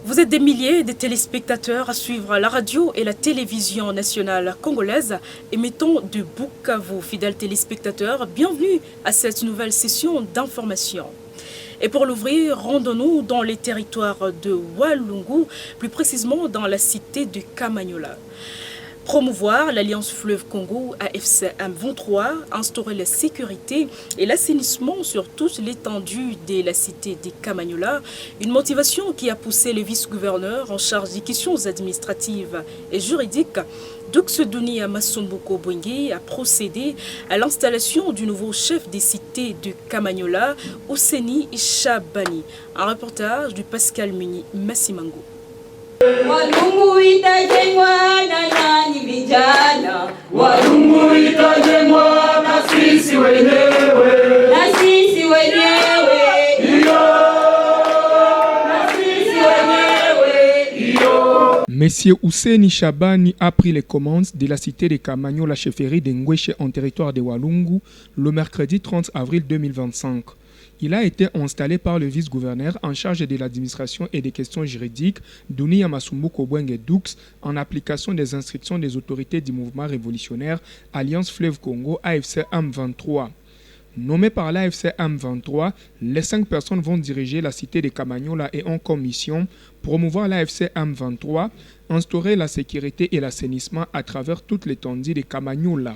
Vous êtes des milliers de téléspectateurs à suivre la radio et la télévision nationale congolaise émettant de Bukavu. Fidèles téléspectateurs, bienvenue à cette nouvelle session d'information. Et pour l'ouvrir, rendons-nous dans les territoires de Walungu, plus précisément dans la cité de Kamanyola. Promouvoir l'Alliance Fleuve Congo AFC M23, instaurer la sécurité et l'assainissement sur toute l'étendue de la cité de Kamanyola, une motivation qui a poussé le vice-gouverneur en charge des questions administratives et juridiques, Duxeduni Masumbuko Bwenge, a procédé à l'installation du nouveau chef des cités de Kamanyola, Ouseni Chabani. Un reportage du Pascal Muni Massimango. Walungu itajengwa na nani vijana, Walungu itajengwa na sisi wenyewe, na sisi wenyewe, na sisi wenyewe. Monsieur Ouseni Chabani a pris les commandes de la cité de Kamanyola, chefferie de Ngweshe en territoire de Walungu le mercredi 30 avril 2025. Il a été installé par le vice-gouverneur en charge de l'administration et des questions juridiques, Duni Masumbuko Bwenge Dux, en application des instructions des autorités du mouvement révolutionnaire Alliance Fleuve Congo AFC M23. Nommés par l'AFC M23, les 5 personnes vont diriger la cité de Kamanyola et ont comme mission promouvoir l'AFC M23, instaurer la sécurité et l'assainissement à travers toute l'étendue de Kamanyola.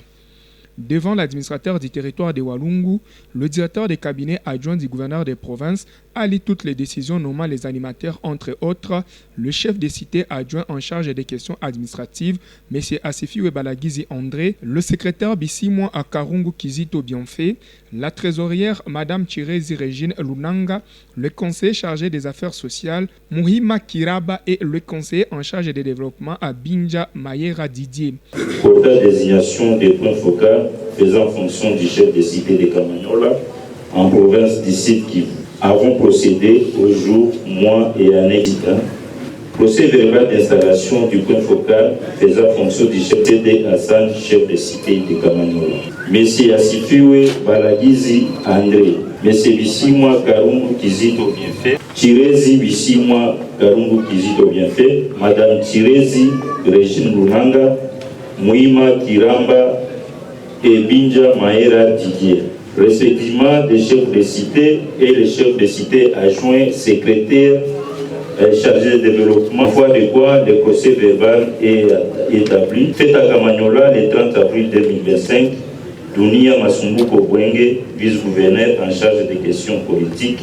Devant l'administrateur du territoire de Walungu, le directeur des cabinets adjoints du gouverneur des provinces a lu toutes les décisions nommant les animateurs, entre autres, le chef des cités adjoint en charge des questions administratives, M. Asifiwe Balagizi André, le secrétaire Bissimwa à Karungu Kizito Bienfait, la trésorière Mme Chirezi Régine Lunanga, le conseiller chargé des affaires sociales Muhima Kiraba et le conseiller en charge des développements à Binja Mayera Didier. Pour la désignation des points focaux faisant fonction du chef de cité de Kamanyola en province du Sud Kivu avons procédé au jour, mois et année. Procès verbal d'installation du point focal faisant fonction du chef de Hassan, chef de cité de Kamanyola. Monsieur Asifiwe Balagizi André, Monsieur Bissimwa Karungu Kizito Bienfait, Chirezi Bissimwa Karungu Kizito Bienfait, Madame Chirezi Régine Lunanga, Muhima Kiramba et Binja Mayera Didier, respectivement des chefs de cité et les chefs de cité adjoints, secrétaires chargés de développement, foi de quoi le procès verbal est établi. Fait à Kamanyola le 30 avril 2025, Dunia Masumbuko Bwenge, vice-gouverneur en charge des questions politiques,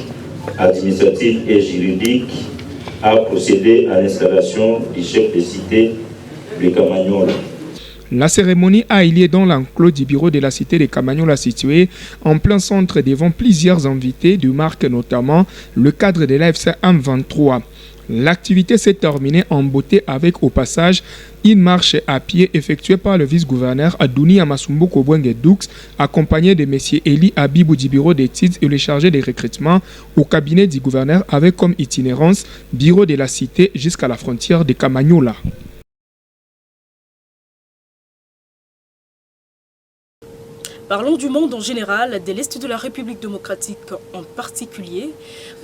administratives et juridiques, a procédé à l'installation du chef de cité de Kamanyola. La cérémonie a eu lieu dans l'enclos du bureau de la cité de Kamanyola situé en plein centre devant plusieurs invités de marque, notamment le cadre de l'AFC M23. L'activité s'est terminée en beauté avec au passage une marche à pied effectuée par le vice-gouverneur Adouni Amasumbuko Bwenge Dux, accompagné de M. Eli Abibou du bureau d'études et le chargé des recrutements au cabinet du gouverneur avec comme itinérance bureau de la cité jusqu'à la frontière de Kamanyola. Parlons du monde en général, de l'Est de la République démocratique en particulier.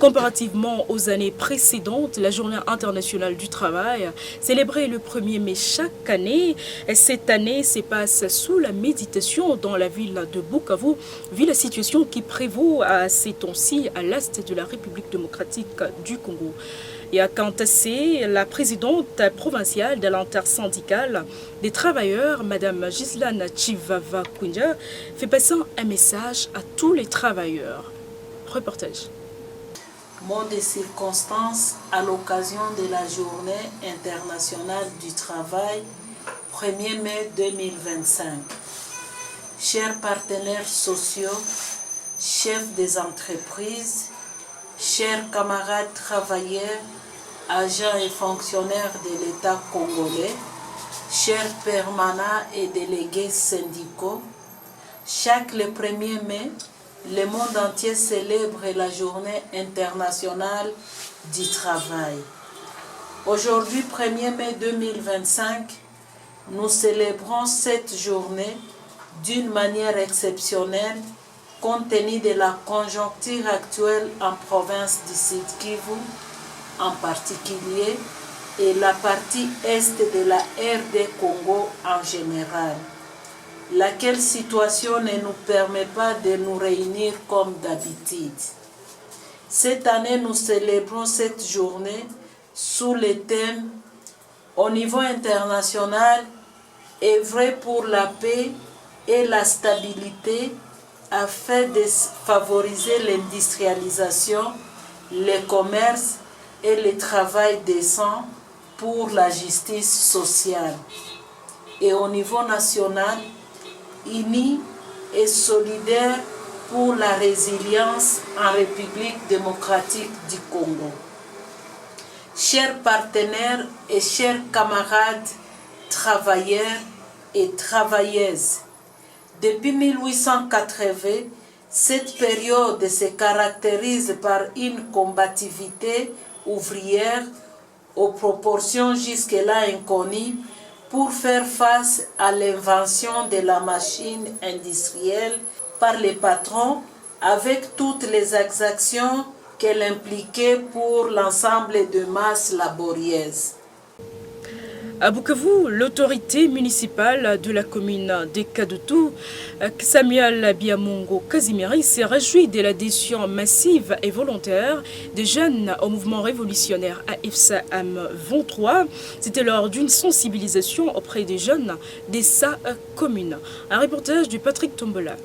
Comparativement aux années précédentes, la Journée internationale du travail, célébrée le 1er mai chaque année, cette année se passe sous la méditation dans la ville de Bukavu, vu la situation qui prévaut à ces temps-ci à l'Est de la République démocratique du Congo. Et à Kantassé, la présidente provinciale de l'intersyndicale des travailleurs, Mme Gislane Chivava Kunja, fait passer un message à tous les travailleurs. Reportage. Mot de circonstance à l'occasion de la Journée internationale du travail, 1er mai 2025. Chers partenaires sociaux, chefs des entreprises, chers camarades travailleurs, agents et fonctionnaires de l'État congolais, chers permanents et délégués syndicaux, chaque le 1er mai, le monde entier célèbre la Journée internationale du travail. Aujourd'hui, 1er mai 2025, nous célébrons cette journée d'une manière exceptionnelle compte tenu de la conjoncture actuelle en province du Sud Kivu, en particulier et la partie est de la RD Congo en général, laquelle situation ne nous permet pas de nous réunir comme d'habitude. Cette année, nous célébrons cette journée sous le thème « Au niveau international, œuvrer pour la paix et la stabilité afin de favoriser l'industrialisation, le commerce et le travail décent pour la justice sociale. Et au niveau national, unis et solidaires pour la résilience en République démocratique du Congo. » Chers partenaires et chers camarades, travailleurs et travailleuses, depuis 1880, cette période se caractérise par une combativité ouvrière aux proportions jusque-là inconnues pour faire face à l'invention de la machine industrielle par les patrons avec toutes les exactions qu'elle impliquait pour l'ensemble de masses laborieuses. À Bukavu, l'autorité municipale de la commune de Kadutu, Samuel Biamungu Kazimiri, s'est réjoui de l'adhésion massive et volontaire des jeunes au mouvement révolutionnaire AFC M23. C'était lors d'une sensibilisation auprès des jeunes de sa commune. Un reportage de Patrick Tombola.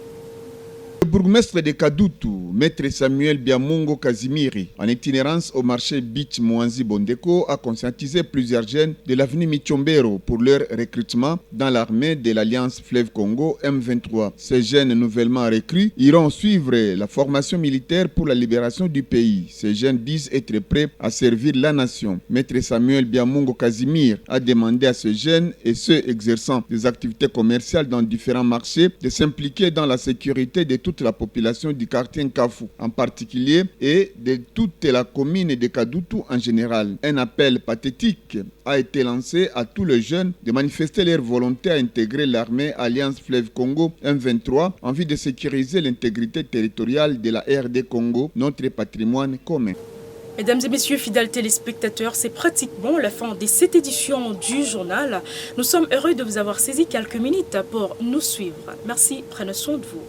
Le bourgmestre de Kadutu, maître Samuel Biamungu Kazimiri, en itinérance au marché Beach Mwanzi Bondeko, a conscientisé plusieurs jeunes de l'avenue Michombero pour leur recrutement dans l'armée de l'Alliance Fleuve Congo M23. Ces jeunes nouvellement recrues iront suivre la formation militaire pour la libération du pays. Ces jeunes disent être prêts à servir la nation. Maître Samuel Biamungu Kazimiri a demandé à ces jeunes et ceux exerçant des activités commerciales dans différents marchés de s'impliquer dans la sécurité de toute la population du quartier Nkafu en particulier et de toute la commune de Kadutu en général. Un appel pathétique a été lancé à tous les jeunes de manifester leur volonté à intégrer l'armée Alliance Fleuve Congo M23 en vue de sécuriser l'intégrité territoriale de la RD Congo, notre patrimoine commun. Mesdames et messieurs, fidèles téléspectateurs, c'est pratiquement la fin de cette édition du journal. Nous sommes heureux de vous avoir saisi quelques minutes pour nous suivre. Merci, prenez soin de vous.